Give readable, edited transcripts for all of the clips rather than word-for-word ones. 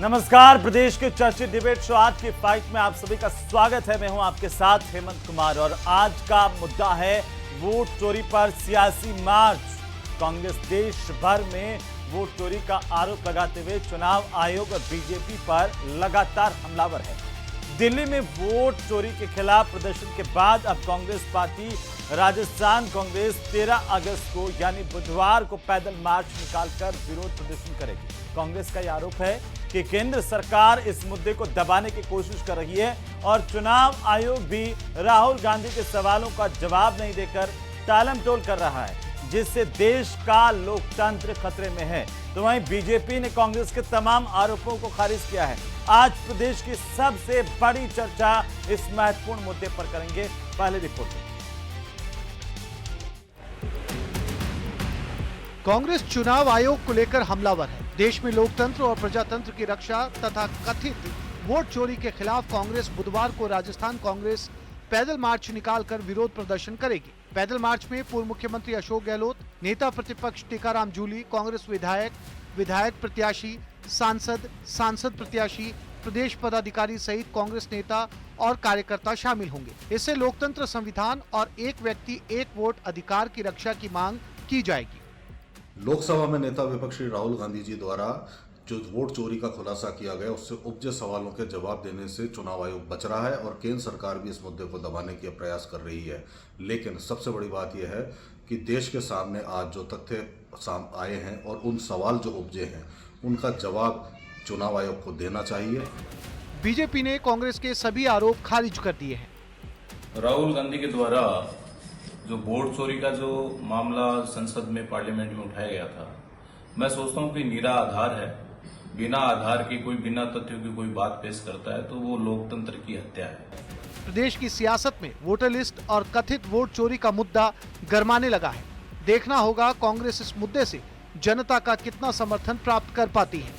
नमस्कार, प्रदेश के चर्चित डिबेट शो आज की फाइट में आप सभी का स्वागत है। मैं हूं आपके साथ हेमंत कुमार और आज का मुद्दा है वोट चोरी पर सियासी मार्च। कांग्रेस देश भर में वोट चोरी का आरोप लगाते हुए चुनाव आयोग और बीजेपी पर लगातार हमलावर है। दिल्ली में वोट चोरी के खिलाफ प्रदर्शन के बाद अब कांग्रेस पार्टी राजस्थान कांग्रेस 13 अगस्त को यानी बुधवार को पैदल मार्च निकालकर विरोध प्रदर्शन करेगी। कांग्रेस का यह आरोप है कि केंद्र सरकार इस मुद्दे को दबाने की कोशिश कर रही है और चुनाव आयोग भी राहुल गांधी के सवालों का जवाब नहीं देकर टालमटोल कर रहा है, जिससे देश का लोकतंत्र खतरे में है। तो वहीं बीजेपी ने कांग्रेस के तमाम आरोपों को खारिज किया है। आज प्रदेश की सबसे बड़ी चर्चा इस महत्वपूर्ण मुद्दे पर करेंगे। पहले रिपोर्ट। कांग्रेस चुनाव आयोग को लेकर हमलावर है। देश में लोकतंत्र और प्रजातंत्र की रक्षा तथा कथित वोट चोरी के खिलाफ कांग्रेस बुधवार को राजस्थान कांग्रेस पैदल मार्च निकालकर विरोध प्रदर्शन करेगी। पैदल मार्च में पूर्व मुख्यमंत्री अशोक गहलोत, नेता प्रतिपक्ष टीकाराम जूली, कांग्रेस विधायक प्रत्याशी, सांसद प्रत्याशी, प्रदेश पदाधिकारी सहित कांग्रेस नेता और कार्यकर्ता शामिल होंगे। इससे लोकतंत्र, संविधान और एक व्यक्ति एक वोट अधिकार की रक्षा की मांग की जाएगी। लोकसभा में नेता विपक्षी राहुल गांधी जी द्वारा जो वोट चोरी का खुलासा किया गया उससे उपजे सवालों के जवाब देने से चुनाव आयोग बच रहा है और केंद्र सरकार भी इस मुद्दे को दबाने के प्रयास कर रही है। लेकिन सबसे बड़ी बात यह है कि देश के सामने आज जो तथ्य आए हैं और उन सवाल जो उपजे हैं उनका जवाब चुनाव आयोग को देना चाहिए। बीजेपी ने कांग्रेस के सभी आरोप खारिज कर दिए हैं। राहुल गांधी के द्वारा जो वोट चोरी का जो मामला संसद में पार्लियामेंट में उठाया गया था, मैं सोचता हूं कि निरा आधार है। बिना आधार की कोई, बिना तथ्यों की कोई बात पेश करता है तो वो लोकतंत्र की हत्या है। प्रदेश की सियासत में वोटर लिस्ट और कथित वोट चोरी का मुद्दा गरमाने लगा है। देखना होगा कांग्रेस इस मुद्दे से जनता का कितना समर्थन प्राप्त कर पाती है।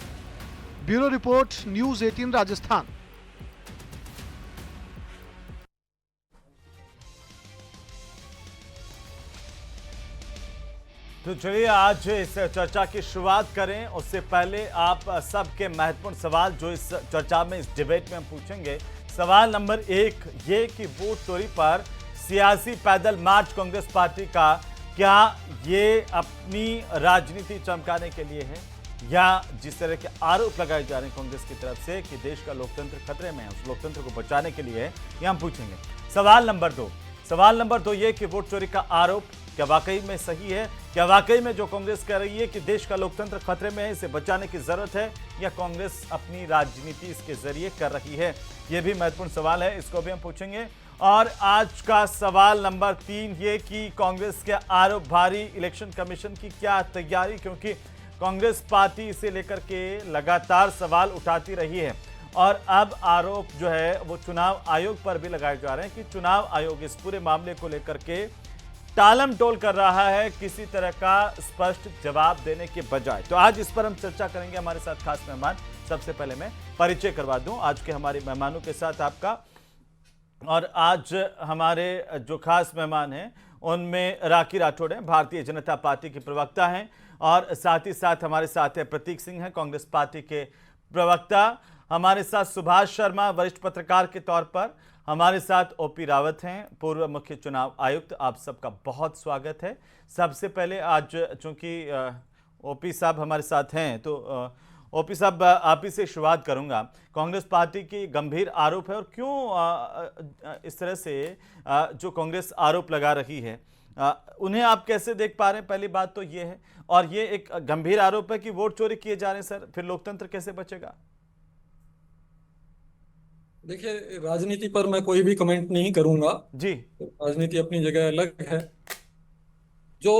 Bureau report, news 18 Rajasthan. तो चलिए आज इस चर्चा की शुरुआत करें। उससे पहले आप सबके महत्वपूर्ण सवाल जो इस चर्चा में, इस डिबेट में हम पूछेंगे। सवाल नंबर 1 ये कि वोट चोरी पर सियासी पैदल मार्च कांग्रेस पार्टी का, क्या ये अपनी राजनीति चमकाने के लिए है या जिस तरह के आरोप लगाए जा रहे हैं कांग्रेस की तरफ से कि देश का लोकतंत्र खतरे में है, उस लोकतंत्र को बचाने के लिए है, ये हम पूछेंगे। सवाल नंबर 2 ये कि वोट चोरी का आरोप क्या वाकई में सही है? क्या वाकई में जो कांग्रेस कह रही है कि देश का लोकतंत्र खतरे में है, इसे बचाने की जरूरत है, या कांग्रेस अपनी राजनीति इसके जरिए कर रही है? यह भी महत्वपूर्ण सवाल है, इसको भी हम पूछेंगे। और आज का सवाल नंबर 3 ये कि कांग्रेस के आरोप भारी, इलेक्शन कमीशन की क्या तैयारी, क्योंकि कांग्रेस पार्टी इसे लेकर के लगातार सवाल उठाती रही है और अब आरोप जो है वो चुनाव आयोग पर भी लगाए जा रहे हैं कि चुनाव आयोग इस पूरे मामले को लेकर के टालमटोल कर रहा है, किसी तरह का स्पष्ट जवाब देने के बजाय। तो आज इस पर हम चर्चा करेंगे। हमारे साथ खास मेहमान, सबसे पहले मैं परिचय करवा दूं आज के हमारे मेहमानों के साथ आपका। और आज हमारे जो खास मेहमान हैं उनमें राखी राठौड़ हैं, भारतीय जनता पार्टी के प्रवक्ता हैं, और साथ ही साथ हमारे साथ है प्रतीक सिंह हैं, कांग्रेस पार्टी के प्रवक्ता। हमारे साथ सुभाष शर्मा, वरिष्ठ पत्रकार के तौर पर। हमारे साथ ओपी रावत हैं, पूर्व मुख्य चुनाव आयुक्त। आप सबका बहुत स्वागत है। सबसे पहले आज चूंकि ओपी साहब हमारे साथ हैं तो ओपी साहब आप ही से शुरुआत करूंगा। कांग्रेस पार्टी की गंभीर आरोप है और क्यों इस तरह से जो कांग्रेस आरोप लगा रही है उन्हें आप कैसे देख पा रहे हैं? पहली बात तो ये है, और ये एक गंभीर आरोप है कि वोट चोरी किए जा रहे हैं सर, फिर लोकतंत्र कैसे बचेगा? देखिए, राजनीति पर मैं कोई भी कमेंट नहीं करूंगा जी। राजनीति अपनी जगह अलग है। जो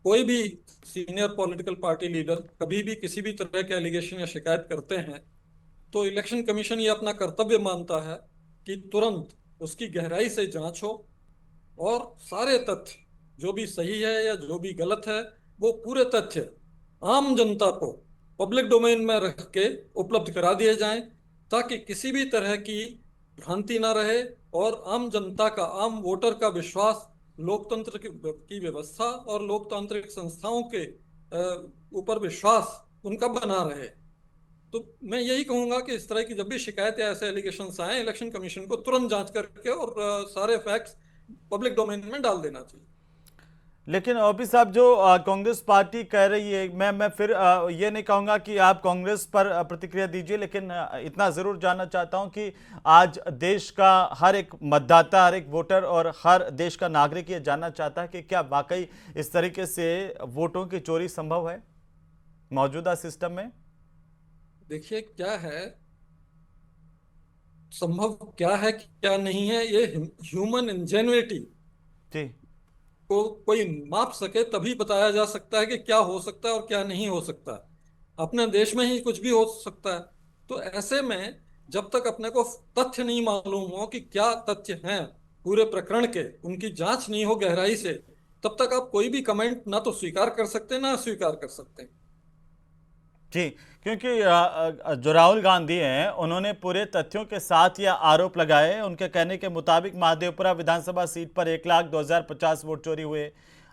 कोई भी सीनियर पॉलिटिकल पार्टी लीडर कभी भी किसी भी तरह के एलिगेशन या शिकायत करते हैं तो इलेक्शन कमीशन ये अपना कर्तव्य मानता है कि तुरंत उसकी गहराई से जांच हो और सारे तथ्य जो भी सही है या जो भी गलत है वो पूरे तथ्य आम जनता को पब्लिक डोमेन में रख के उपलब्ध करा दिए जाएं, ताकि किसी भी तरह की भ्रांति ना रहे और आम जनता का, आम वोटर का विश्वास लोकतंत्र की व्यवस्था और लोकतांत्रिक संस्थाओं के ऊपर विश्वास उनका बना रहे। तो मैं यही कहूंगा कि इस तरह की जब भी शिकायत या ऐसे एलिगेशंस आए, इलेक्शन कमीशन को तुरंत जांच करके और सारे फैक्ट्स पब्लिक डोमेन में डाल देना चाहिए। लेकिन ओपी साहब, जो कांग्रेस पार्टी कह रही है, मैं फिर ये नहीं कहूंगा कि आप कांग्रेस पर प्रतिक्रिया दीजिए, लेकिन इतना जरूर जानना चाहता हूं कि आज देश का हर एक मतदाता, हर एक वोटर और हर देश का नागरिक ये जानना चाहता है कि क्या वाकई इस तरीके से वोटों की चोरी संभव है मौजूदा सिस्टम में? देखिए क्या है, संभव क्या है क्या नहीं है, ये ह्यूमन इंजेन्युइटी जी को कोई माप सके तभी बताया जा सकता है कि क्या हो सकता है और क्या नहीं हो सकता। अपने देश में ही कुछ भी हो सकता है। तो ऐसे में जब तक अपने को तथ्य नहीं मालूम हो कि क्या तथ्य हैं पूरे प्रकरण के, उनकी जांच नहीं हो गहराई से, तब तक आप कोई भी कमेंट ना तो स्वीकार कर सकते ना अस्वीकार कर सकते। जी, क्योंकि जो राहुल गांधी हैं उन्होंने पूरे तथ्यों के साथ यह आरोप लगाए। उनके कहने के मुताबिक महादेवपुरा विधानसभा सीट पर 1,02,050 वोट चोरी हुए।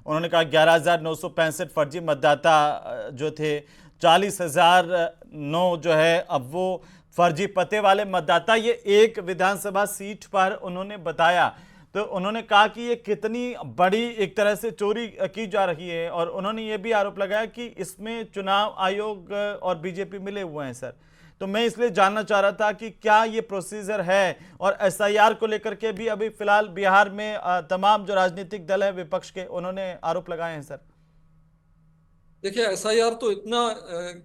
उन्होंने कहा 11,965 फर्जी मतदाता जो थे, 40,009 जो है अब वो फर्जी पते वाले मतदाता, ये एक विधानसभा सीट पर उन्होंने बताया। तो उन्होंने कहा कि ये कितनी बड़ी एक तरह से चोरी की जा रही है, और उन्होंने ये भी आरोप लगाया कि इसमें चुनाव आयोग और बीजेपी मिले हुए हैं सर। तो मैं इसलिए जानना चाह रहा था कि क्या ये प्रोसीजर है, और एसआईआर को लेकर के भी अभी फिलहाल बिहार में तमाम जो राजनीतिक दल है विपक्ष के, उन्होंने आरोप लगाए हैं सर। देखिए एसआईआर तो इतना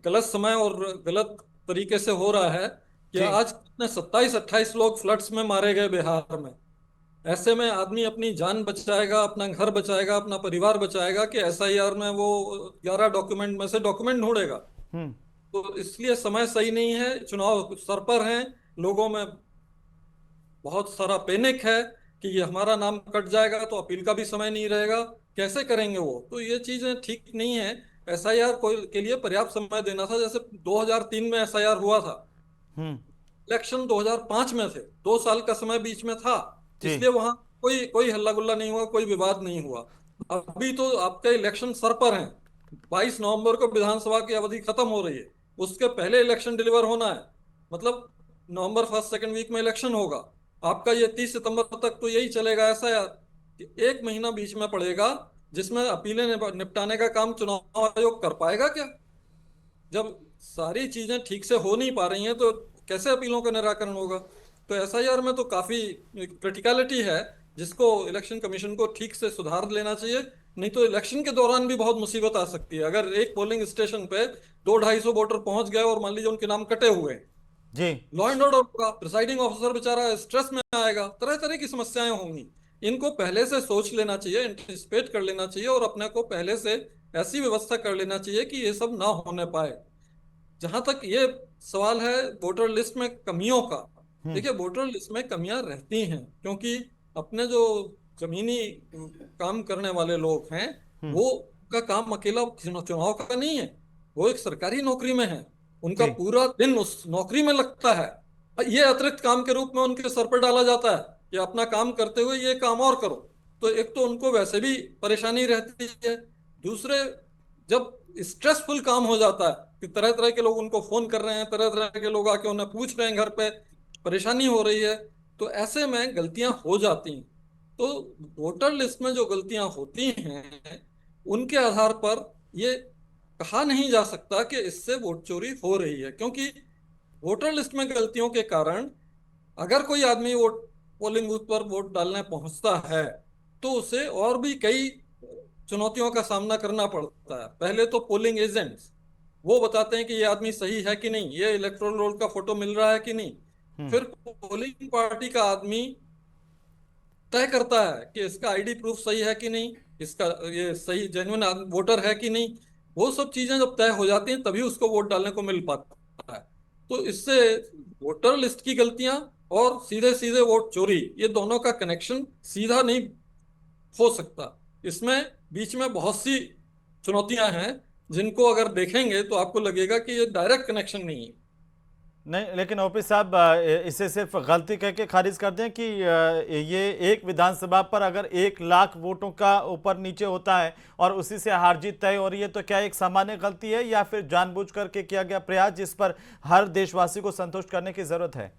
गलत समय और गलत तरीके से हो रहा है कि जी आज कितने 27-28 लोग फ्लड्स में मारे गए बिहार में। ऐसे में आदमी अपनी जान बचाएगा, अपना घर बचाएगा, अपना परिवार बचाएगा कि एसआईआर में वो 11 डॉक्यूमेंट में से डॉक्यूमेंट ढूंढेगा। हम्म तो इसलिए समय सही नहीं है, चुनाव सर पर हैं, लोगों में बहुत सारा पैनिक है कि ये हमारा नाम कट जाएगा तो अपील का भी समय नहीं रहेगा, कैसे करेंगे वो। तो ये चीजें ठीक नहीं है। एसआईआर को के लिए पर्याप्त समय देना था, जैसे 2003 में एसआईआर हुआ था, हम्म इलेक्शन 2005 में थे, 2 साल का समय बीच में था, जी इसलिए वहां कोई कोई हल्ला गुल्ला नहीं हुआ, कोई विवाद नहीं हुआ। अभी तो आपके इलेक्शन सर पर हैं, 22 नवंबर को विधानसभा की अवधि खत्म हो रही है, उसके पहले इलेक्शन डिलीवर होना है, मतलब नवंबर फर्स्ट सेकंड वीक में इलेक्शन होगा आपका। ये 30 सितंबर तक तो यही चलेगा ऐसा यार, कि 1 महीना बीच में पड़ेगा जिसमें अपीलें निपटाने का काम चुनाव आयोग कर पाएगा क्या? जब सारी चीजें ठीक से हो नहीं पा रही हैं तो कैसे अपीलों का निराकरण होगा? तो एसआईआर में तो काफी क्रिटिकलिटी है, जिसको इलेक्शन कमीशन को ठीक से सुधार लेना चाहिए, नहीं तो इलेक्शन के दौरान भी बहुत मुसीबत आ सकती है। अगर एक पोलिंग स्टेशन पे 200-250 वोटर पहुंच गए और मान लीजिए उनके नाम कटे हुए हैं, जी लॉ एंड ऑर्डर होगा, प्रिसाइडिंग ऑफिसर बेचारा स्ट्रेस में आएगा, तरह तरह की समस्याएं होंगी। इनको पहले से सोच लेना चाहिए, एंटिसिपेट कर लेना चाहिए और अपने को पहले से ऐसी व्यवस्था कर लेना चाहिए कि ये सब ना होने पाए। जहां तक ये सवाल है वोटर लिस्ट में कमियों का, देखिए वोटर लिस्ट में कमियां रहती हैं क्योंकि अपने जो जमीनी काम करने वाले लोग हैं, वो का काम अकेला चुनाव का नहीं है, वो एक सरकारी नौकरी में है, उनका जी पूरा दिन उस नौकरी में लगता है। ये अतिरिक्त काम के रूप में उनके सर पर डाला जाता है कि अपना काम करते हुए ये काम और करो। तो एक तो उनको वैसे भी परेशानी रहती है, दूसरे जब स्ट्रेसफुल काम हो जाता है कि तरह तरह के लोग उनको फोन कर रहे हैं, तरह तरह के लोग आके उन्हें पूछ रहे हैं, घर पे परेशानी हो रही है, तो ऐसे में गलतियां हो जाती हैं। तो वोटर लिस्ट में जो गलतियां होती हैं उनके आधार पर ये कहा नहीं जा सकता कि इससे वोट चोरी हो रही है, क्योंकि वोटर लिस्ट में गलतियों के कारण अगर कोई आदमी वोट पोलिंग बूथ पर वोट डालने पहुंचता है तो उसे और भी कई चुनौतियों का सामना करना पड़ता है। पहले तो पोलिंग एजेंट्स वो बताते हैं कि ये आदमी सही है कि नहीं, ये इलेक्टोरल रोल का फोटो मिल रहा है कि नहीं। फिर पोलिंग पार्टी का आदमी तय करता है कि इसका आईडी प्रूफ सही है कि नहीं, इसका ये सही जेन्युइन वोटर है कि नहीं। वो सब चीजें जब तय हो जाती हैं तभी उसको वोट डालने को मिल पाता है। तो इससे वोटर लिस्ट की गलतियां और सीधे सीधे वोट चोरी, ये दोनों का कनेक्शन सीधा नहीं हो सकता। इसमें बीच में बहुत सी चुनौतियां हैं जिनको अगर देखेंगे तो आपको लगेगा कि ये डायरेक्ट कनेक्शन नहीं है। नहीं, लेकिन ओपी साहब इसे सिर्फ गलती करके खारिज कर दें कि ये एक विधानसभा पर अगर 1 लाख वोटों का ऊपर नीचे होता है और उसी से हार जीत तय हो रही है, तो क्या एक सामान्य गलती है या फिर जानबूझ करके किया गया प्रयास जिस पर हर देशवासी को संतुष्ट करने की जरूरत है?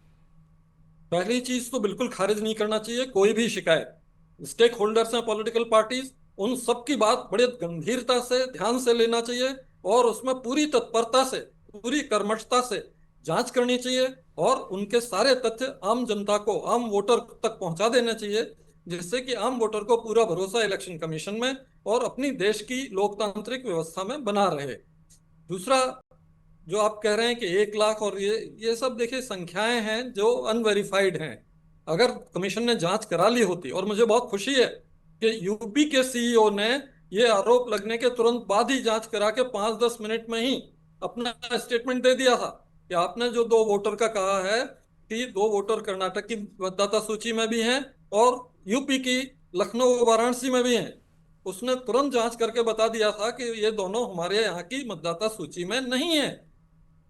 पहली चीज तो बिल्कुल खारिज नहीं करना चाहिए कोई भी शिकायत। स्टेक होल्डर्स हैं पॉलिटिकल पार्टीज, उन सबकी बात बड़े गंभीरता से ध्यान से लेना चाहिए और उसमें पूरी तत्परता से पूरी कर्मठता से जांच करनी चाहिए और उनके सारे तथ्य आम जनता को, आम वोटर तक पहुंचा देने चाहिए, जिससे कि आम वोटर को पूरा भरोसा इलेक्शन कमीशन में और अपनी देश की लोकतांत्रिक व्यवस्था में बना रहे। दूसरा, जो आप कह रहे हैं कि 1 लाख और ये सब देखिए संख्याएं हैं जो अनवेरिफाइड हैं। अगर कमीशन ने जांच करा ली होती, और मुझे बहुत खुशी है कि यूपी के सीईओ ने ये आरोप लगने के तुरंत बाद ही जांच करा के 5-10 मिनट में ही अपना स्टेटमेंट दे दिया था कि आपने जो 2 वोटर का कहा है कि 2 वोटर कर्नाटक की मतदाता सूची में भी हैं और यूपी की लखनऊ वाराणसी में भी हैं, उसने तुरंत जांच करके बता दिया था कि ये दोनों हमारे यहाँ की मतदाता सूची में नहीं है।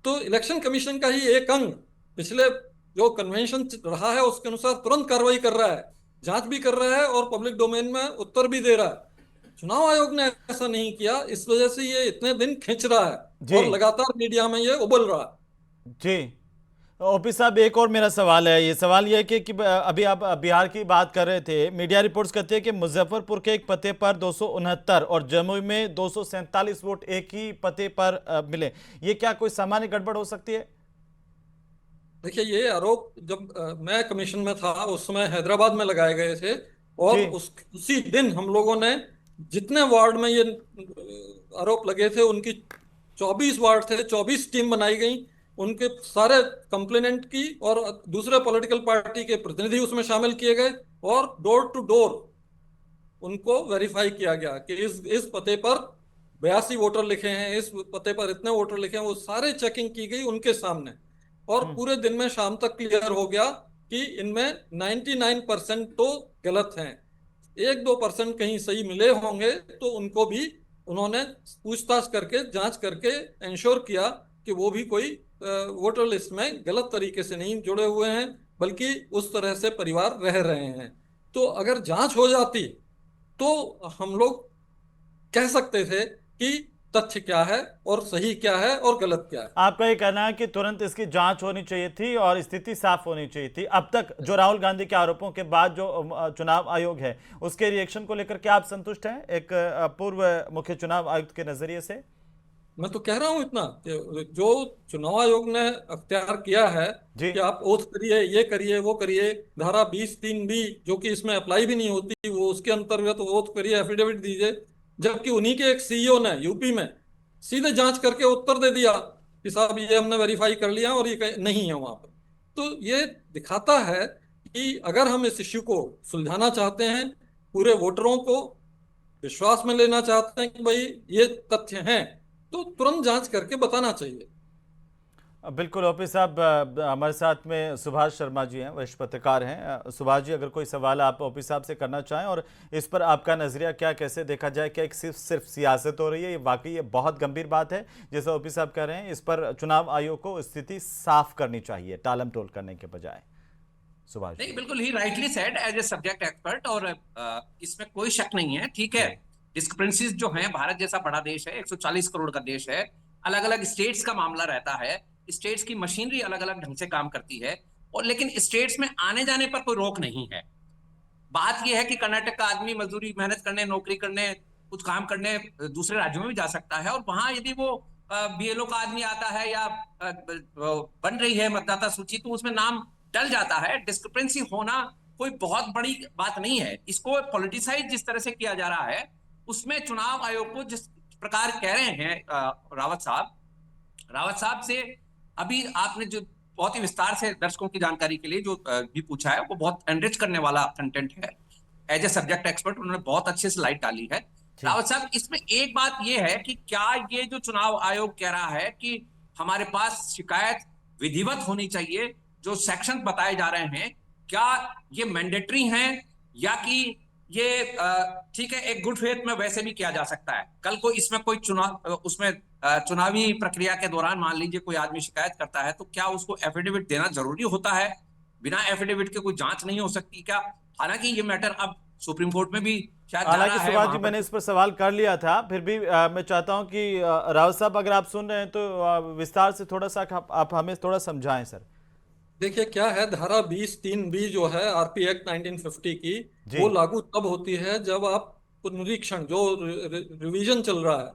तो इलेक्शन कमीशन का ही एक अंग पिछले जो कन्वेंशन रहा है उसके अनुसार तुरंत कार्रवाई कर रहा है, जांच भी कर रहा है और पब्लिक डोमेन में उत्तर भी दे रहा है। चुनाव आयोग ने ऐसा नहीं किया, इस वजह से ये इतने दिन खिंच रहा है और लगातार मीडिया में ये उबल रहा है। जी ओपी साहब, एक और मेरा सवाल है। ये सवाल ये है कि अभी आप बिहार की बात कर रहे थे, मीडिया रिपोर्ट्स कहते हैं कि मुजफ्फरपुर के एक पते पर 269 और जमुई में 247 वोट एक ही पते पर मिले। ये क्या कोई सामान्य गड़बड़ हो सकती है? देखिए, ये आरोप जब मैं कमीशन में था उस समय हैदराबाद में लगाए गए थे और उसी दिन हम लोगों ने जितने वार्ड में ये आरोप लगे थे उनकी 24 वार्ड थे, 24 टीम बनाई गई, उनके सारे कंप्लेनेंट की और दूसरे पॉलिटिकल पार्टी के प्रतिनिधि उसमें शामिल किए गए और डोर टू डोर उनको वेरीफाई किया गया कि इस पते पर 82 वोटर लिखे हैं, इस पते पर इतने वोटर लिखे हैं। वो सारे चेकिंग की गई उनके सामने और पूरे दिन में शाम तक क्लियर हो गया कि इनमें 99% तो गलत हैं, 1-2% कहीं सही मिले होंगे तो उनको भी उन्होंने पूछताछ करके जांच करके इंश्योर किया कि वो भी कोई वोटर लिस्ट में गलत तरीके से नहीं जुड़े हुए हैं बल्कि उस तरह से परिवार रह रहे हैं। तो अगर जांच हो जाती तो हम लोग कह सकते थे कि तथ्य क्या है और सही क्या है और गलत क्या है। आपका ये कहना है कि तुरंत इसकी जांच होनी चाहिए थी और स्थिति साफ होनी चाहिए थी। अब तक जो राहुल गांधी के आरोपों के बाद जो चुनाव आयोग है उसके रिएक्शन को लेकर क्या आप संतुष्ट हैं एक पूर्व मुख्य चुनाव आयुक्त के नजरिए से? मैं तो कह रहा हूं इतना कि जो चुनाव आयोग ने अख्तियार किया है कि आप ओथ करिए, ये करिए, वो करिए, धारा 20(3) भी जो कि इसमें अप्लाई भी नहीं होती वो उसके अंतर्गत ओथ करिए, एफिडेविट दीजिए, जबकि उन्हीं के एक सीईओ ने यूपी में सीधे जांच करके उत्तर दे दिया कि साहब ये हमने वेरीफाई कर लिया और ये नहीं है वहां पर। तो ये दिखाता है कि अगर हम इस इश्यू को सुलझाना चाहते हैं, पूरे वोटरों को विश्वास में लेना चाहते हैं कि भाई ये तथ्य हैं, तो तुरंत जांच करके बताना चाहिए। बिल्कुल ओपी साहब, हमारे साथ में सुभाष शर्मा जी हैं, वरिष्ठ पत्रकार हैं। सुभाष जी, अगर कोई सवाल आप ओपी साहब से करना चाहें और इस पर आपका नजरिया क्या, कैसे देखा जाए, क्या एक सिर्फ सियासत हो रही है? ये वाकई ये बहुत गंभीर बात है जैसा ओपी साहब कह रहे हैं। इस पर चुनाव आयोग को स्थिति साफ करनी चाहिए टालम टोल करने के बजाय। सुभाष नहीं, बिल्कुल ही rightly said as a subject expert, और इसमें कोई शक नहीं है। ठीक है, डिस्क्रिपेंसीज जो हैं, भारत जैसा बड़ा देश है, 140 करोड़ का देश है, अलग अलग स्टेट्स का मामला रहता है, स्टेट्स की मशीनरी अलग अलग ढंग से काम करती है, और लेकिन स्टेट्स में आने जाने पर कोई रोक नहीं है। बात यह है कि कर्नाटक का आदमी मजदूरी, मेहनत करने, नौकरी करने, कुछ काम करने दूसरे राज्यों में भी जा सकता है, और वहां यदि वो बीएलओ का आदमी आता है या बन रही है मतदाता सूची तो उसमें नाम डल जाता है। डिस्क्रिपेंसी होना कोई बहुत बड़ी बात नहीं है। इसको पॉलिटिसाइज जिस तरह से किया जा रहा है उसमें चुनाव आयोग को जिस प्रकार कह रहे हैं रावत साहब से अभी आपने जो बहुत ही विस्तार से दर्शकों की जानकारी के लिए जो भी पूछा है वो बहुत एनरिच करने वाला कंटेंट है। एज ए सब्जेक्ट एक्सपर्ट उन्होंने बहुत अच्छे से लाइट डाली है। रावत साहब, इसमें एक बात ये है कि क्या ये जो चुनाव आयोग कह रहा है कि हमारे पास शिकायत विधिवत होनी चाहिए, जो सेक्शन बताए जा रहे हैं, क्या ये मैंडेटरी हैं या कि 1 लाख 50,000 से 2 लाख 50,000 से ऊपर के लोगों की शिकायत ये ठीक है, एक गुड फेथ में वैसे भी किया जा सकता है। कल को इसमें कोई चुनावी प्रक्रिया के दौरान मान लीजिए कोई आदमी शिकायत करता है, तो क्या उसको एफिडेविट देना जरूरी होता है? बिना एफिडेविट के कोई जांच नहीं हो सकती क्या? हालांकि ये मैटर अब सुप्रीम कोर्ट में भी शायद जा हालांकि रहा है, सुभाष जी वहां मैंने पर इस पर सवाल कर लिया था, फिर भी मैं चाहता हूं कि रावत साहब अगर आप सुन रहे हैं तो विस्तार से थोड़ा सा आप हमें थोड़ा समझाएं सर। देखिए क्या है, धारा 20(3)(b जो है आरपी एक्ट 1950 की, जी। वो लागू तब होती है जब आप पुनरीक्षण जो रिवीजन चल रहा है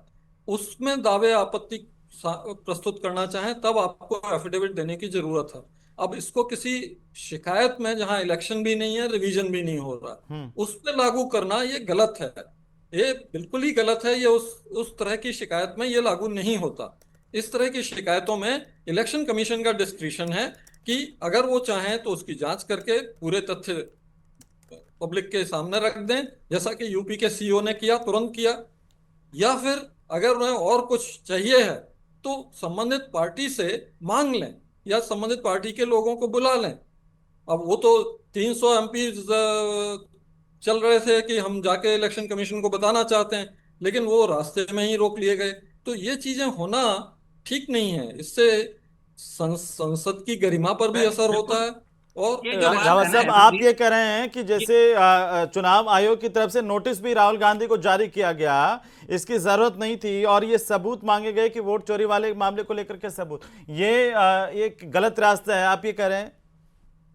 उसमें दावे आपत्ति प्रस्तुत करना चाहें, तब आपको एफिडेविट देने की जरूरत है। अब इसको किसी शिकायत में जहां इलेक्शन भी नहीं है, रिवीजन भी नहीं हो रहा, उस पर लागू करना ये गलत है। ये बिल्कुल ही गलत है। ये उस तरह की शिकायत में ये लागू नहीं होता। इस तरह की शिकायतों में इलेक्शन कमीशन का डिस्क्रिशन है कि अगर वो चाहें तो उसकी जांच करके पूरे तथ्य पब्लिक के सामने रख दें, जैसा कि यूपी के सीईओ ने किया, तुरंत किया। या फिर अगर उन्हें और कुछ चाहिए है तो संबंधित पार्टी से मांग लें या संबंधित पार्टी के लोगों को बुला लें। अब वो तो 300 एमपी चल रहे थे कि हम जाके इलेक्शन कमीशन को बताना चाहते हैं, लेकिन वो रास्ते में ही रोक लिए गए। तो ये चीजें होना ठीक नहीं है। इससे संसद की गरिमा पर भी असर होता है। और ये जो बात रावत है साहब ना, आप ये कह रहे हैं कि जैसे चुनाव आयोग की तरफ से नोटिस भी राहुल गांधी को जारी किया गया, इसकी जरूरत नहीं थी, और ये सबूत मांगे गए कि वोट चोरी वाले मामले को लेकर के सबूत, ये एक गलत रास्ता है, आप ये कह रहे हैं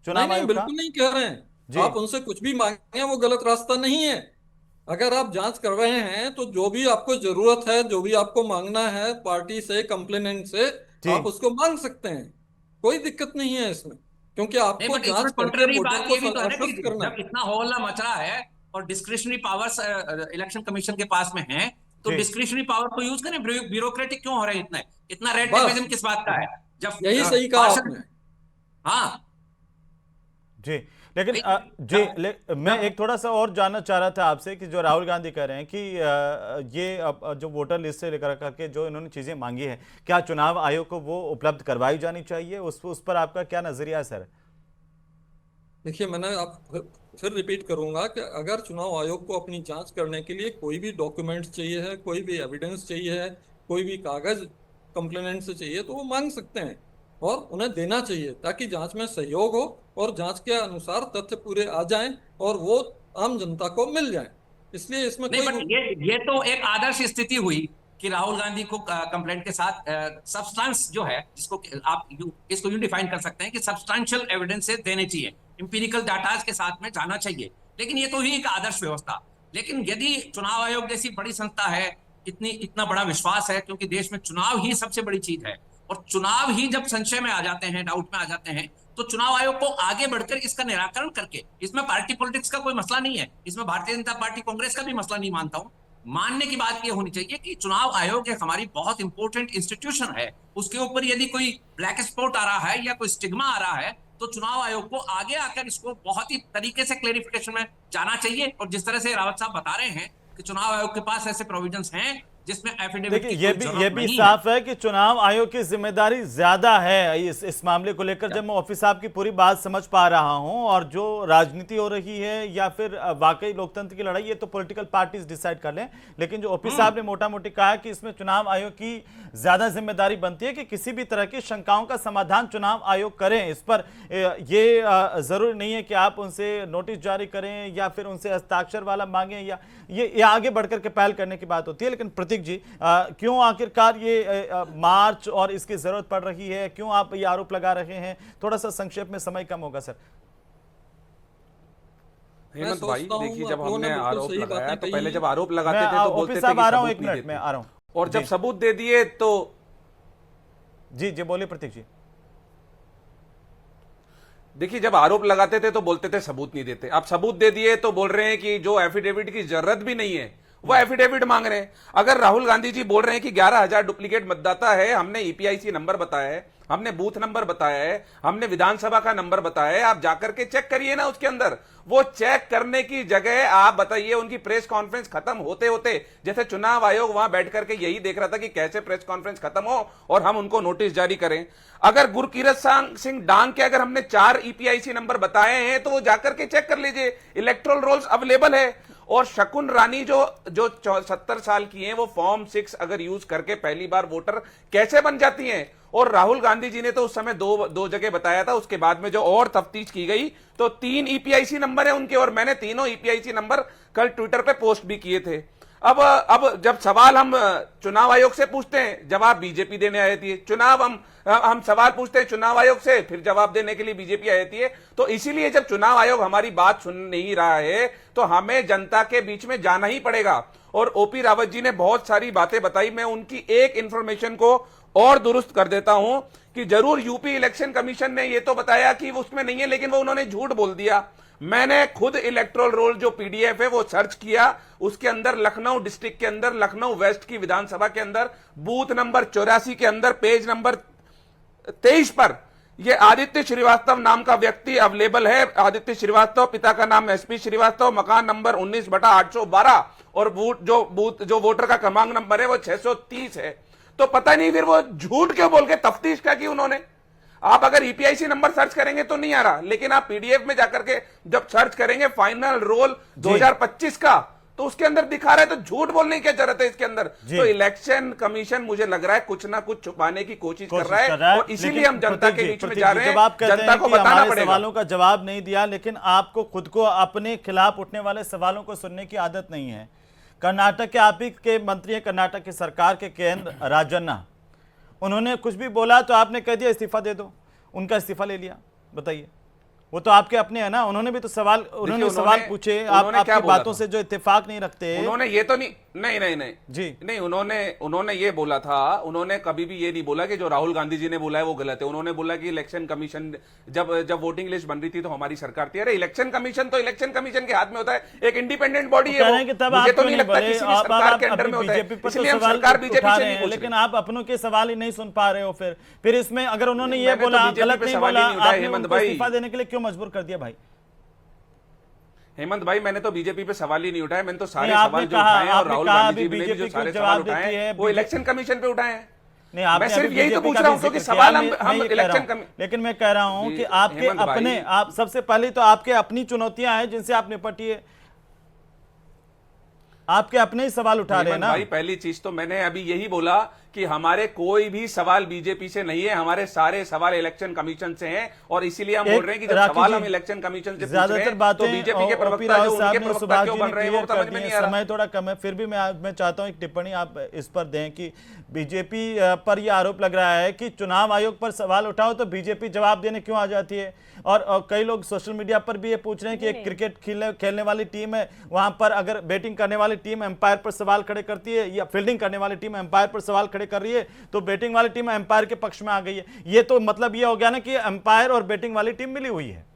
चुनाव आयोग का? बिल्कुल नहीं कह रहे हैं। आप उनसे कुछ भी मांगे, वो गलत रास्ता नहीं है। अगर आप जांच कर रहे हैं तो जो भी आपको जरूरत है, जो भी आपको मांगना है पार्टी से, कंप्लेनेंट से, आप उसको मांग सकते हैं। कोई दिक्कत नहीं है इसमें, क्योंकि नहीं, आपको बट इसमें जांच करके कॉन्ट्ररी वोटर बात को ये भी तो है ना आश्वस्त कि करना जब है। इतना होहल्ला मच रहा है और डिस्क्रिशनरी पावर्स इलेक्शन कमीशन के पास में है, तो जी। डिस्क्रिशनरी पावर को यूज करें। ब्यूरोक्रेटिक क्यों हो रहे हैं इतना? इतना रेड बस टेपिज्म किस बात का है? जब यही सही कहा पार्षद, आपने। हाँ जी, लेकिन मैं एक थोड़ा सा और जानना चाह रहा था आपसे कि जो राहुल गांधी कह रहे हैं कि ये जो वोटर लिस्ट से लेकर करके जो इन्होंने चीजें मांगी है, क्या चुनाव आयोग को वो उपलब्ध करवाई जानी चाहिए? उस पर आपका क्या नजरिया है सर? देखिए, मैंने आप फिर रिपीट करूंगा कि अगर चुनाव आयोग को अपनी जांच करने के लिए कोई भी डॉक्यूमेंट्स चाहिए है, कोई भी एविडेंस चाहिए है, कोई भी कागज कंप्लेनेंट से चाहिए, तो वो मांग सकते हैं और उन्हें देना चाहिए, ताकि जांच में सहयोग हो और जांच के अनुसार तथ्य पूरे आ जाएं और वो आम जनता को मिल जाएं। इसलिए इसमें नहीं, कोई बट ये तो एक आदर्श स्थिति हुई कि राहुल गांधी को कंप्लेंट के साथ सब्सटेंस जो है, जिसको आप इसको यूं डिफाइन कर सकते हैं कि सब्सटेंशियल एविडेंस देने चाहिए, इंपीरिकल डाटाज के साथ में जाना चाहिए। लेकिन ये तो ही एक आदर्श व्यवस्था। लेकिन यदि चुनाव आयोग जैसी बड़ी संस्था है, इतना बड़ा विश्वास है, क्योंकि देश में चुनाव ही सबसे बड़ी चीज है, और चुनाव ही जब संशय में आ जाते हैं, डाउट में आ जाते हैं, तो चुनाव आयोग को आगे बढ़कर इसका निराकरण करके, इसमें पार्टी पॉलिटिक्स का कोई मसला नहीं है, इसमें भारतीय जनता पार्टी कांग्रेस का भी मसला नहीं मानता हूं। मानने की बात यह होनी चाहिए कि चुनाव आयोग एक हमारी बहुत इंपॉर्टेंट इंस्टीट्यूशन है, उसके ऊपर यदि कोई ब्लैक स्पॉट आ रहा है या कोई स्टिग्मा आ रहा है, तो चुनाव आयोग को आगे आकर इसको बहुत ही तरीके से क्लेरिफिकेशन में जाना चाहिए। और जिस तरह से रावत साहब बता रहे हैं कि चुनाव आयोग के पास ऐसे प्रोविजंस हैं जिसमें एफिडेविट देखिए, की ये कोई भी जरूरत नहीं साफ है कि चुनाव आयोग की जिम्मेदारी ज्यादा है इस मामले को लेकर। जब मैं ऑफिस साहब की पूरी बात समझ पा रहा हूं, और जो राजनीति हो रही है या फिर वाकई लोकतंत्र की लड़ाई, ये तो पॉलिटिकल पार्टीज डिसाइड कर लें, लेकिन जो ऑफिस साहब ने मोटा मोटी कहा है कि इसमें चुनाव आयोग की ज्यादा जिम्मेदारी बनती है कि किसी भी तरह की शंकाओं का समाधान चुनाव आयोग करें। इस पर ये जरूरी नहीं है कि आप उनसे नोटिस जारी करें या फिर उनसे हस्ताक्षर वाला मांगे, या ये आगे बढ़कर के पहल करने की बात होती है। लेकिन प्रतीक जी, क्यों आखिरकार ये मार्च और इसकी जरूरत पड़ रही है? क्यों आप ये आरोप लगा रहे हैं? थोड़ा सा संक्षेप में, समय कम होगा सर। हेमंत भाई, देखिए, जब हमने आरोप लगाया तो पहले जब मैं आरोप लगाते थे तो बोलते थे कि आ रहा हूं, सबूत एक नहीं मिनट में आ रहा हूं, देते, और जब सबूत दे दिए तो जी बोलिए प्रतीक जी। देखिए, जब आरोप लगाते थे तो बोलते थे सबूत नहीं देते, अब सबूत दे दिए तो बोल रहे हैं कि जो एफिडेविट की जरूरत भी नहीं है वो एफिडेविट मांग रहे हैं। अगर राहुल गांधी जी बोल रहे हैं कि 11,000 डुप्लीकेट मतदाता है, हमने ईपीआईसी नंबर बताया है, हमने बूथ नंबर बताया है, हमने विधानसभा का नंबर बताया है, आप जाकर के चेक करिए ना उसके अंदर। वो चेक करने की जगह आप बताइए, उनकी प्रेस कॉन्फ्रेंस खत्म होते होते, जैसे चुनाव आयोग वहां बैठ करके यही देख रहा था कि कैसे प्रेस कॉन्फ्रेंस खत्म हो और हम उनको नोटिस जारी करें। अगर गुरकीरत सिंह डांग के अगर हमने 4 ईपीआईसी नंबर बताए हैं तो वो जाकर के चेक कर लीजिए, इलेक्टोरल रोल्स अवेलेबल है। और शकुन रानी जो 70 साल की हैं, वो फॉर्म 6 अगर यूज करके पहली बार वोटर कैसे बन जाती हैं? और राहुल गांधी जी ने तो उस समय दो जगह बताया था, उसके बाद में जो और तफ्तीश की गई तो 3 ईपीआईसी नंबर है उनके, और मैंने तीनों ईपीआईसी नंबर कल ट्विटर पे पोस्ट भी किए थे। अब जब सवाल हम चुनाव आयोग से पूछते हैं, जवाब बीजेपी देने आई थी। हम सवाल पूछते हैं चुनाव आयोग से, फिर जवाब देने के लिए बीजेपी आई थी। तो इसीलिए जब चुनाव आयोग हमारी बात सुन नहीं रहा है तो हमें जनता के बीच में जाना ही पड़ेगा। और ओपी रावत जी ने बहुत सारी बातें बताई, मैं उनकी एक इंफॉर्मेशन को और दुरुस्त कर देता हूं कि जरूर यूपी इलेक्शन कमीशन ने ये तो बताया कि वो उसमें नहीं है, लेकिन वो उन्होंने झूठ बोल दिया। मैंने खुद इलेक्टोरल रोल जो पीडीएफ है वो सर्च किया, उसके अंदर लखनऊ डिस्ट्रिक्ट के अंदर, लखनऊ वेस्ट की विधानसभा के अंदर, बूथ नंबर 84 के अंदर, पेज नंबर 23 पर ये आदित्य श्रीवास्तव नाम का व्यक्ति अवेलेबल है। आदित्य श्रीवास्तव, पिता का नाम एसपी श्रीवास्तव, मकान नंबर 19/812 और बूथ जो वोटर का क्रमांक नंबर है वो 630 है। तो पता नहीं फिर वो झूठ क्यों बोल के तफ्तीश क्या की उन्होंने। आप अगर ईपीआईसी नंबर सर्च करेंगे तो नहीं आ रहा, लेकिन आप पीडीएफ में जाकर के जब सर्च करेंगे फाइनल रोल 2025 का, तो उसके अंदर दिखा रहा है। तो झूठ बोलने की क्या जरूरत है इसके अंदर? तो इलेक्शन कमीशन मुझे लग रहा है कुछ ना कुछ छुपाने की कोशिश कर रहा है, और इसीलिए हम जनता के बीच में जा रहे हैं। जनता को बताना पड़ेगा। सवालों का जवाब नहीं दिया, लेकिन आपको खुद को अपने खिलाफ उठने वाले सवालों को सुनने की आदत नहीं है। कर्नाटक के आप ही के मंत्री हैं, कर्नाटक की सरकार के केंद्र राजन्ना, उन्होंने कुछ भी बोला तो आपने कह दिया इस्तीफा दे दो, उनका इस्तीफा ले लिया। बताइए, वो तो आपके अपने हैं ना, उन्होंने भी तो सवाल पूछे, आप आपकी बातों से जो इत्तेफाक नहीं रखते। उन्होंने ये तो नहीं जी नहीं, उन्होंने ये बोला था, उन्होंने कभी भी ये नहीं बोला कि जो राहुल गांधी जी ने बोला है वो गलत है। उन्होंने बोला कि इलेक्शन कमीशन जब वोटिंग लिस्ट बन रही थी तो हमारी सरकार थी। अरे इलेक्शन कमीशन तो इलेक्शन कमीशन के हाथ में होता है, एक इंडिपेंडेंट बॉडी है। मुझे तो नहीं लगता किसी भी सरकार के अंडर में होता है, इसलिए हम सरकार बीजेपी से नहीं पूछ रहे। लेकिन आप अपनों के सवाल ही नहीं सुन पा रहे हो। फिर इसमें अगर उन्होंने ये बोला गलत नहीं बोला, आपने उनको इस्तीफा देने के लिए क्यों मजबूर कर दिया भाई? हेमंत भाई, मैंने तो बीजेपी पे सवाल ही नहीं उठाया, मैंने तो सारे सवाल जो उठाए हैं और राहुल गांधी जी ने भी जो सारे सवाल उठाए हैं वो इलेक्शन कमीशन पे उठाए हैं। नहीं, आप मैं सिर्फ यही तो पूछ रहा हूं कि सवाल हम इलेक्शन लेकिन मैं कह रहा हूं कि आपके अपने, आप सबसे पहले तो आपके अपनी चुनौतियां हैं जिनसे आप निपटिए। आपके अपने ही सवाल उठा रहे हैं ना भाई। पहली चीज तो मैंने अभी यही बोला कि हमारे कोई भी सवाल बीजेपी से नहीं है, हमारे सारे सवाल इलेक्शन कमीशन से हैं, और इसीलिए हम बोल रहे हैं कि जब सवाल हम इलेक्शन कमीशन से पूछ रहे हैं तो बीजेपी के प्रवक्ता जो उनके प्रवक्ता क्यों बन रहे हैं वो समझ में नहीं आ रहा। समय थोड़ा कम है, फिर भी मैं चाहता हूं एक टिप्पणी आप इस पर दें कि बीजेपी पर यह आरोप लग रहा है कि चुनाव आयोग पर सवाल उठाओ तो बीजेपी जवाब देने क्यों आ जाती है। और कई लोग सोशल मीडिया पर भी ये पूछ रहे हैं कि एक क्रिकेट खेलने वाली टीम है, वहां पर अगर बैटिंग करने वाली टीम एम्पायर पर सवाल खड़े करती है या फील्डिंग करने वाली टीम एम्पायर पर सवाल खड़े कर रही है तो बैटिंग वाली टीम एम्पायर के पक्ष में आ गई है। ये तो मतलब ये हो गया ना कि एम्पायर और बैटिंग वाली टीम मिली हुई है।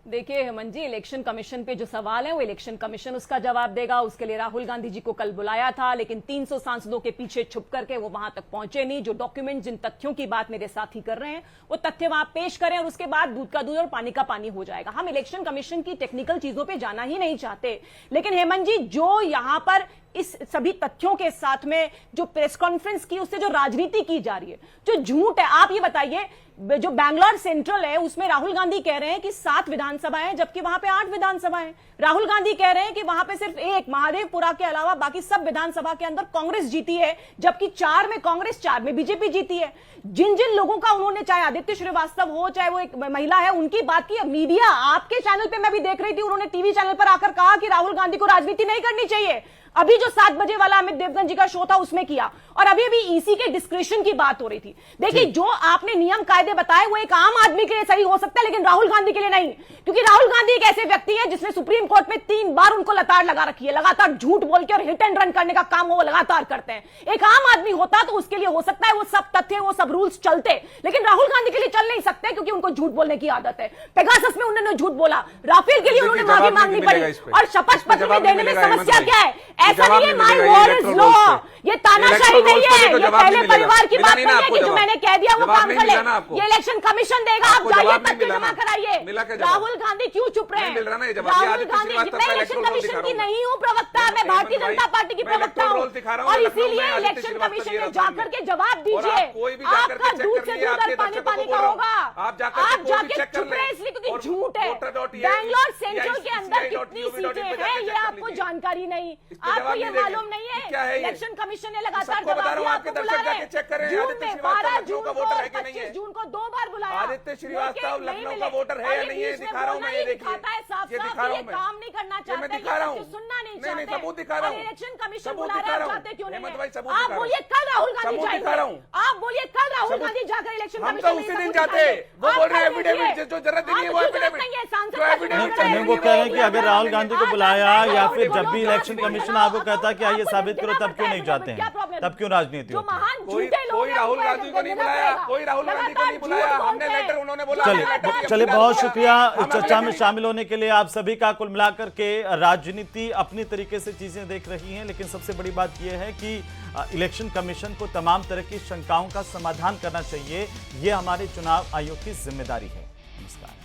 देखिए हेमंत जी, इलेक्शन कमीशन पे जो सवाल है वो इलेक्शन कमीशन उसका जवाब देगा। उसके लिए राहुल गांधी जी को कल बुलाया था, लेकिन 300 सांसदों के पीछे छुप करके वो वहां तक पहुंचे नहीं। जो डॉक्यूमेंट, जिन तथ्यों की बात मेरे साथी कर रहे हैं वो तथ्य वहां पेश करें और उसके बाद दूध का दूध और पानी का पानी हो जाएगा। हम इलेक्शन कमीशन की टेक्निकल चीजों पर जाना ही नहीं चाहते, लेकिन हेमंत जी जो यहां पर इस सभी तथ्यों के साथ में जो प्रेस कॉन्फ्रेंस की उससे जो राजनीति की जा रही है, जो झूठ है, आप ये बताइए जो बैंगलोर सेंट्रल है उसमें राहुल गांधी कह रहे हैं कि 7 विधानसभाएं हैं जबकि वहां पे 8 विधानसभाएं। राहुल गांधी कह रहे हैं कि वहां पे सिर्फ एक महादेवपुरा के अलावा बाकी सब विधानसभा के अंदर कांग्रेस जीती है, जबकि 4 में कांग्रेस, 4 में बीजेपी जीती है। जिन जिन लोगों का उन्होंने, चाहे आदित्य श्रीवास्तव हो चाहे वो एक महिला है, उनकी बात की मीडिया, आपके चैनल पे मैं भी देख रही थी, उन्होंने टीवी चैनल पर आकर कहा कि राहुल गांधी को राजनीति नहीं करनी चाहिए। अभी जो 7 बजे वाला अमित देवगन जी का शो था उसमें किया, और अभी अभी ईसी के डिस्क्रिप्शन की बात हो रही थी। देखिए जो आपने नियम कायदे बताए वो एक आम आदमी के लिए सही हो सकता है, लेकिन राहुल गांधी के लिए नहीं, क्योंकि राहुल गांधी एक ऐसे व्यक्ति है जिसने सुप्रीम कोर्ट में 3 बार उनको लताड़ लगा रखी है। लगातार झूठ बोल के और हिट एंड रन करने का काम वो लगातार करते हैं। एक आम आदमी होता तो उसके लिए हो सकता है वो सब तथ्य, वो सब रूल्स चलते, लेकिन राहुल गांधी के लिए चल नहीं सकते क्योंकि उनको झूठ बोलने की आदत है। पेगासस में उन्होंने झूठ बोला, राफेल के लिए उन्होंने माफी मांगनी पड़ी, और शपथ पत्र में देने में समस्या क्या है? ऐसा जवाब नहीं है, नहीं माय मिलेगा, वॉर ये इज electoral लॉ। rolls पे। ये तानाशाही Electoral नहीं rolls पे है, तो ये जवाब पहले नहीं मिलेगा। परिवार की मिला बात नहीं नहीं ना है आपको कि जो जवाब? मैंने कह दिया वो जवाब काम नहीं कर ले। मिला ना आपको? ये इलेक्शन कमीशन देगा, आप आपको जाइए जवाब नहीं तथ्य मिला जमा ना? कराइए। मिला क्या जवाब? राहुल गांधी क्यों चुप रहे? नहीं मिल रहा ना ये जवाब। ये राहुल आदित्य गांधी, श्रीवास्तव मैं का इलेक्शन electoral roll कमीशन दिखा की रहा हूं। नहीं हूँ प्रवक्ता, मैं भारतीय जनता पार्टी की मैं प्रवक्ता electoral हूँ, roll दिखा रहा हूं, और लखनऊ में इसीलिए आदित्य इलेक्शन श्रीवास्तव कमीशन ये में रतन जाकर में। के जवाब और दीजिए। आप कोई भी जाकर के आपका चेक दूध कर से लीजिए, दूध आपके और पानी दर्शकों पानी को का बोल रहा हूं। होगा। आप जाकर के आप कोई भी जाके चेक कर चुप लें। रहे इसलिए क्योंकि और झूठ है। voter.ai बैंगलोर सेंट्रल के अंदर CCI.gov.in कितनी पे सीटें जाके हैं चेक ये कर आपको लीजिए। जानकारी नहीं, इसके आपको जवाब ये नहीं देंगे। मालूम नहीं है। क्या है ये? इलेक्शन कमीशन ने लगातार सबको बता जवाब रहा हूं, दिया, आपके आपको दर्शक बुला रहे जाके चेक करें। जून आदित्य में श्रीवास्तव 12 लखनऊ जून का को वोटर और है कि नहीं 25 है? जून को 2 बार बुलाया। आदित्य श्रीवास्तव लेकिन नहीं लखनऊ मिले। का वोटर है और या ये नहीं है? बीच में दिखा रहा हूं बोलना मैं, ही ये देखिए। दिखाता है साफ ये साफ दिखा कि रहा ये हूं मैं। काम नहीं करना ये मैं चाहते, दिखा रहा हूं। सुनना नहीं नहीं, नहीं, चाहते। सबूत दिखा रहा और हूं। इलेक्शन कमीशन सबूत बुला रहे दिखा हैं, रहा हूं। जाते क्यों नहीं हेमंत है? भाई, सबूत आप दिखा रहा हूं। बोलिए कल राहुल गांधी सबूत दिखा रहा जाएंगे। हूं। आप बोलिए कल राहुल सबूत- गांधी जाकर इलेक्शन हम कमीशन तो में उसी सबूत दिन जाते। दिखाएंगे। वो आप बोल रहे हैं कल एफिडेविट, देखिए। जो जरूरत नहीं है वो आप क्यों एफिडेविट। नहीं है? सांसद जो का एफिडेविट चुनाव चाहिए नहीं, वो नहीं, कह रहे हैं कि वो अगर राहुल गांधी को आज बुलाया आप या बैठे फिर बोलो, जब भी आप इलेक्शन बोलो, कमीशन आप आपको कहता है कि आइए आपको साबित करो, देना तब क्यों पड़ता नहीं है, जाते क्या हैं? प्रॉब्लम? तब क्यों राजनीति जो होती है? महान कोई झूठे लोग कोई हैं, राहुल उनको गांधी को नहीं देना बुलाया, पड़ेगा। कोई राहुल गांधी को नहीं लगातार बुलाया। झूठ हमने बोलते हैं। लेटर, उन्होंने बोला चलिए हमने लेटर चलिए दिया। बहुत शुक्रिया हम इस चर्चा में लेटर शामिल होने के लिए आप सभी का। कुल मिलाकर के राजनीति अपनी तरीके से चीजें देख रही हैं, लेकिन सबसे बड़ी बात यह है कि इलेक्शन कमीशन को तमाम तरह की शंकाओं का समाधान करना चाहिए। ये हमारे चुनाव आयोग की जिम्मेदारी है। नमस्कार।